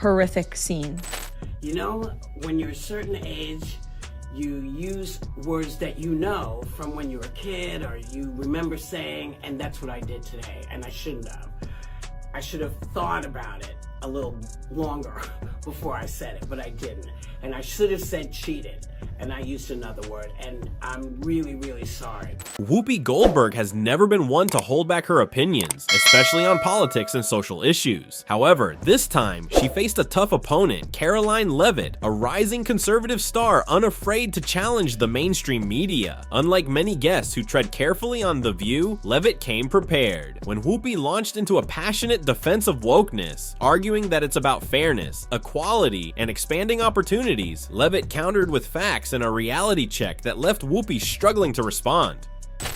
horrific scene. You know, when you're a certain age, you use words that you know from when you were a kid or you remember saying, and that's what I did today, and I shouldn't have. I should have thought about it a little longer before I said it, but I didn't. And I should have said cheated, and I used another word, and I'm really, really sorry. Whoopi Goldberg has never been one to hold back her opinions, especially on politics and social issues. However, this time, she faced a tough opponent, Karoline Leavitt, a rising conservative star unafraid to challenge the mainstream media. Unlike many guests who tread carefully on The View, Levitt came prepared. When Whoopi launched into a passionate defense of wokeness, arguing that it's about fairness, equality, and expanding opportunities, Levitt countered with facts and a reality check that left Whoopi struggling to respond.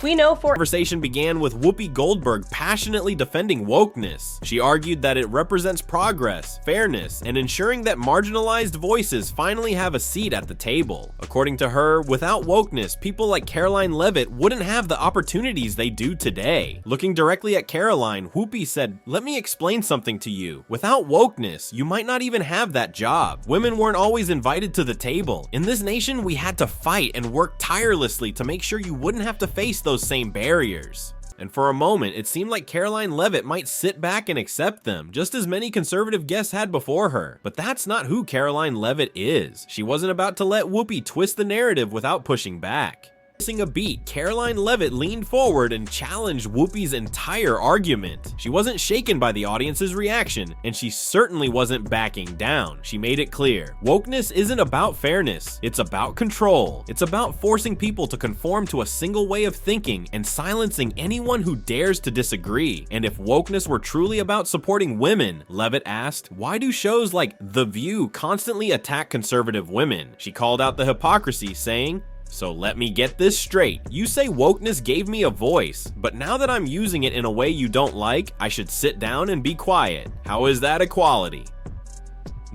We know for Conversation began with Whoopi Goldberg passionately defending wokeness. She argued that it represents progress, fairness, and ensuring that marginalized voices finally have a seat at the table. According to her, without wokeness, people like Karoline Leavitt wouldn't have the opportunities they do today. Looking directly at Karoline, Whoopi said, "Let me explain something to you. Without wokeness, you might not even have that job. Women weren't always invited to the table. In this nation, we had to fight and work tirelessly to make sure you wouldn't have to face those same barriers." And for a moment, it seemed like Karoline Leavitt might sit back and accept them, just as many conservative guests had before her. But that's not who Karoline Leavitt is. She wasn't about to let Whoopi twist the narrative without pushing back. Missing a beat, Karoline Leavitt leaned forward and challenged Whoopi's entire argument. She wasn't shaken by the audience's reaction, and she certainly wasn't backing down. She made it clear, wokeness isn't about fairness, it's about control. It's about forcing people to conform to a single way of thinking and silencing anyone who dares to disagree. And if wokeness were truly about supporting women, Levitt asked, why do shows like The View constantly attack conservative women? She called out the hypocrisy, saying, "So let me get this straight. You say wokeness gave me a voice, but now that I'm using it in a way you don't like, I should sit down and be quiet. How is that equality?"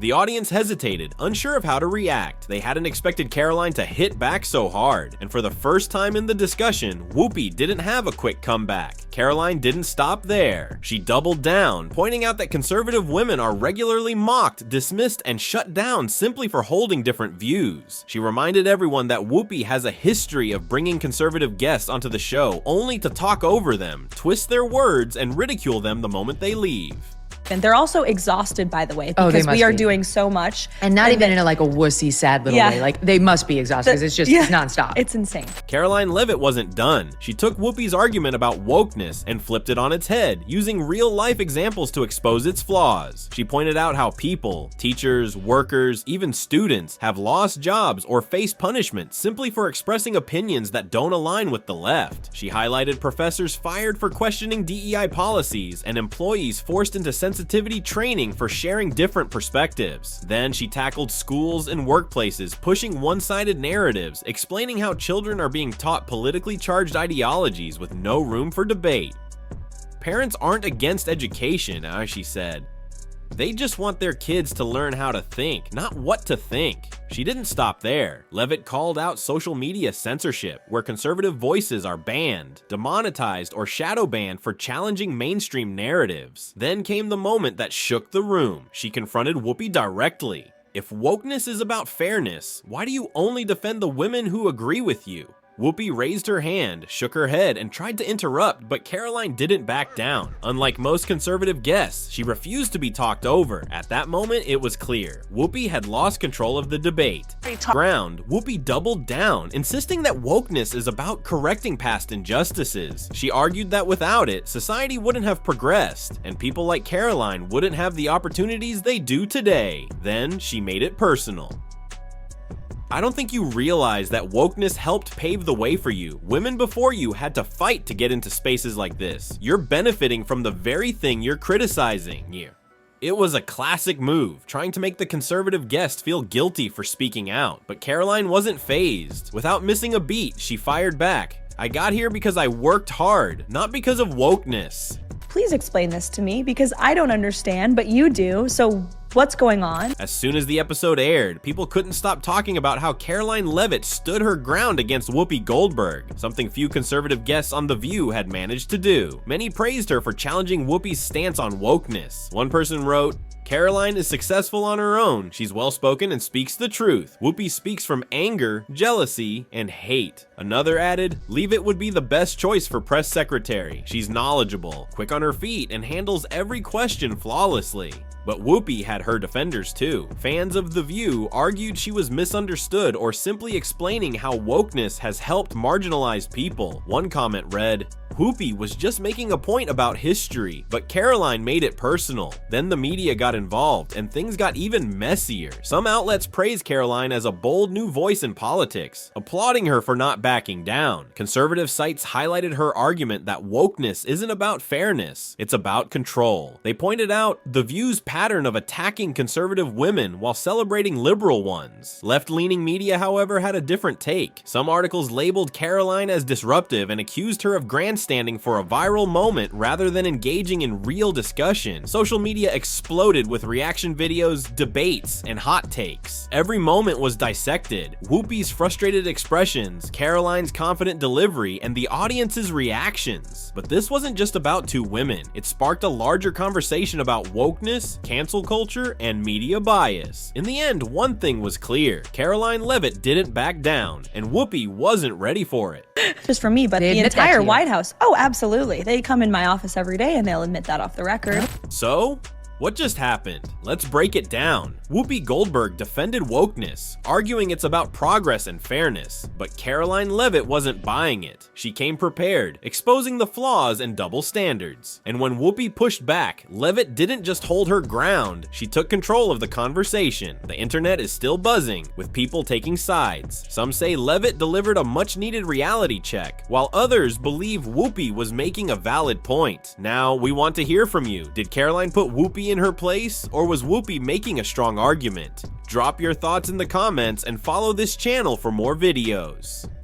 The audience hesitated, unsure of how to react. They hadn't expected Karoline to hit back so hard, and for the first time in the discussion, Whoopi didn't have a quick comeback. Karoline didn't stop there. She doubled down, pointing out that conservative women are regularly mocked, dismissed, and shut down simply for holding different views. She reminded everyone that Whoopi has a history of bringing conservative guests onto the show only to talk over them, twist their words, and ridicule them the moment they leave. And they're also exhausted, by the way, because we are doing so much. And not even in a, like a wussy, sad little way. Like, they must be exhausted because it's just nonstop. It's insane. Karoline Leavitt wasn't done. She took Whoopi's argument about wokeness and flipped it on its head, using real-life examples to expose its flaws. She pointed out how people, teachers, workers, even students, have lost jobs or faced punishment simply for expressing opinions that don't align with the left. She highlighted professors fired for questioning DEI policies and employees forced into sensitivity training for sharing different perspectives. Then she tackled schools and workplaces pushing one-sided narratives, explaining how children are being taught politically charged ideologies with no room for debate. Parents aren't against education, as she said. They just want their kids to learn how to think, not what to think. She didn't stop there. Levitt called out social media censorship, where conservative voices are banned, demonetized, or shadow banned for challenging mainstream narratives. Then came the moment that shook the room. She confronted Whoopi directly. If wokeness is about fairness, why do you only defend the women who agree with you? Whoopi raised her hand, shook her head, and tried to interrupt, but Karoline didn't back down. Unlike most conservative guests, she refused to be talked over. At that moment, it was clear. Whoopi had lost control of the debate. Whoopi doubled down, insisting that wokeness is about correcting past injustices. She argued that without it, society wouldn't have progressed, and people like Karoline wouldn't have the opportunities they do today. Then she made it personal. I don't think you realize that wokeness helped pave the way for you. Women before you had to fight to get into spaces like this. You're benefiting from the very thing you're criticizing. It was a classic move, trying to make the conservative guest feel guilty for speaking out. But Karoline wasn't fazed. Without missing a beat, she fired back. "I got here because I worked hard, not because of wokeness." Please explain this to me, because I don't understand, but you do, so what's going on? As soon as the episode aired, people couldn't stop talking about how Karoline Leavitt stood her ground against Whoopi Goldberg, something few conservative guests on The View had managed to do. Many praised her for challenging Whoopi's stance on wokeness. One person wrote, Karoline is successful on her own. She's well-spoken and speaks the truth. Whoopi speaks from anger, jealousy, and hate. Another added, Leavitt would be the best choice for press secretary. She's knowledgeable, quick on her feet, and handles every question flawlessly. But Whoopi had her defenders too. Fans of The View argued she was misunderstood or simply explaining how wokeness has helped marginalized people. One comment read, Whoopi was just making a point about history, but Karoline made it personal. Then the media got involved, and things got even messier. Some outlets praised Karoline as a bold new voice in politics, applauding her for not backing down. Conservative sites highlighted her argument that wokeness isn't about fairness, it's about control. They pointed out The View's pattern of attacking conservative women while celebrating liberal ones. Left-leaning media, however, had a different take. Some articles labeled Karoline as disruptive and accused her of grandstanding for a viral moment rather than engaging in real discussion. Social media exploded with reaction videos, debates, and hot takes. Every moment was dissected. Whoopi's frustrated expressions, Karoline's confident delivery, and the audience's reactions. But this wasn't just about two women. It sparked a larger conversation about wokeness, cancel culture, and media bias. In the end, one thing was clear. Karoline Levitt didn't back down, and Whoopi wasn't ready for it. Just for me, but the entire White House. Oh, absolutely. They come in my office every day and they'll admit that off the record. So, what just happened? Let's break it down. Whoopi Goldberg defended wokeness, arguing it's about progress and fairness, but Karoline Levitt wasn't buying it. She came prepared, exposing the flaws and double standards. And when Whoopi pushed back, Levitt didn't just hold her ground, she took control of the conversation. The internet is still buzzing, with people taking sides. Some say Levitt delivered a much-needed reality check, while others believe Whoopi was making a valid point. Now, we want to hear from you. Did Karoline put Whoopi in her place, or was Whoopi making a strong argument? Drop your thoughts in the comments and follow this channel for more videos.